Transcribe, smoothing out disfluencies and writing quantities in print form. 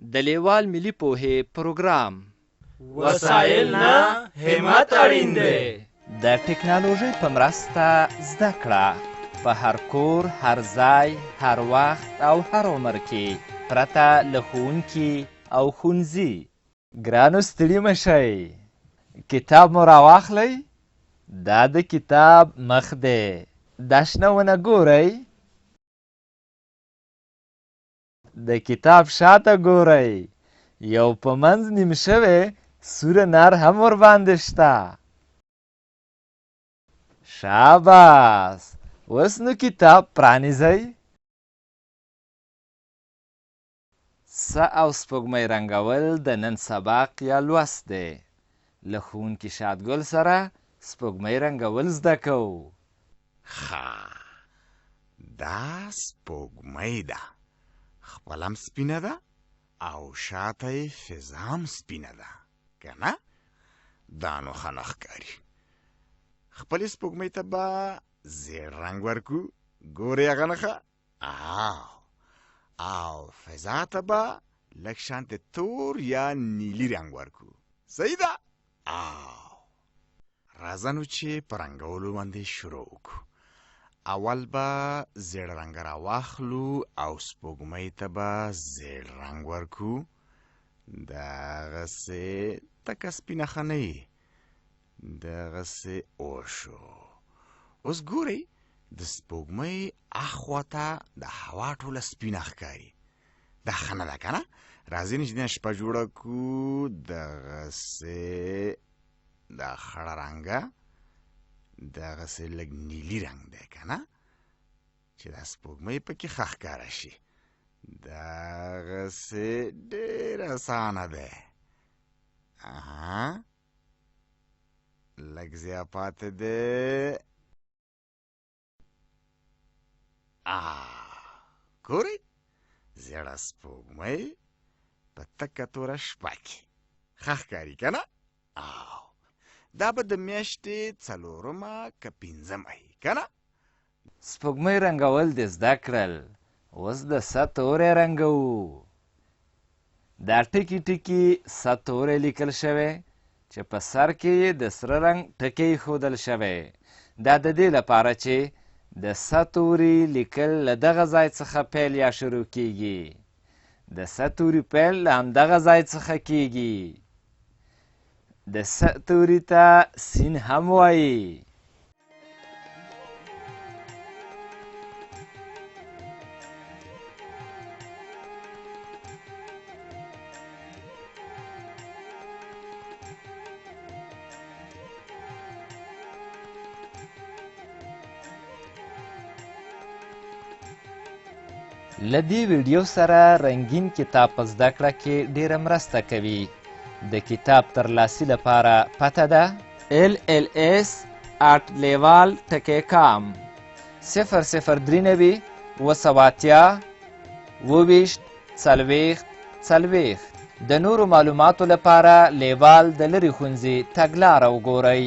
د لیوال ملي پوهې پروګرام. وسایل نه همت اړین دی. د ټکنالوژۍ په مرسته زده کړه په هر کور، هر ځای، هر وخت او هر عمر کې پرته له ښوونکي او ښوونځي. ګرانو ستړي مه شئ، کتاب مو راواخلئ. دا د کتاب مخ دی. دا شنه ونه ګورئ، د کتاب شاته ګورئ، یو په منځ نیم شوی سوره نر هم ورباندې شته. شاباس، اوس نو کتاب پرانیزئ. سه او سپوږمۍ رنګول د نن سبق یا لوست دی. له ښوونکي شادګل سره سپوږمۍ رنګول زده کوو. دا سپوږمۍ ده، خپله هم سپینه ده او شاته یې فضا هم سپینه ده، که نه؟ دا نو ښه نه ښکاري. خپلې سپوږمۍ ته به زیړ رنګ ورکو، ګورې هغه نښه؟ او فضا ته به لږ شانتې تور یا نیلي رنګ ورکو. صحیح ده؟ راځه نو چې په رنګولو باندې شروع وکړو. اول به زیړ رنګ راواخلو او سپوږمۍ ته به زیړ رنګ ورکو. دغسې تکه سپینه ښه نه یي، دغسې وشو. اوس ګورئ د سپوږمۍ اخوا ته د هوا ټوله سپینه ښکاري. دا ښه نه ده که نه؟ راځئ نه چې دینه شپه جوړه کړو. دغسې دا خړه رنګه، دغسې لږ نیلي رنګ دی که نه، چې دا سپوږمۍ پکې ښه ښکاره شي. دغسې ډېر اسانه دی. لږ زیات پاتې دی. ګورئ زیړه سپوږمۍ په تکه توره شپه کې ښه ښکاري که نه؟ دا به د میاشتې 4مه که 5مه وي که نه؟ سپوږمۍ رنګول دې زده کړل، اوس د س توری رنګوو. دا ټکي ټکي س توری لیکل شوی چې په سر کې یې د سره رنګ ټکی ایښودل شوی. دا د دې لپاره چې د س توري لیکل له دغه ځای څخه پیل یا شروع کیږي. د س توري پیل له همدغه ځای څخه کیږي. د س توري ته سین هم وایي. له دې ویډیو سره رنګین کتاب په زده کړه کې ډېره مرسته کوي. د کتاب ترلاسي لپاره پته ده LLS@leval.com 003 280 د نورو معلوماتو لپاره لیوال د لرې ښوونځي تګلاره وګورئ.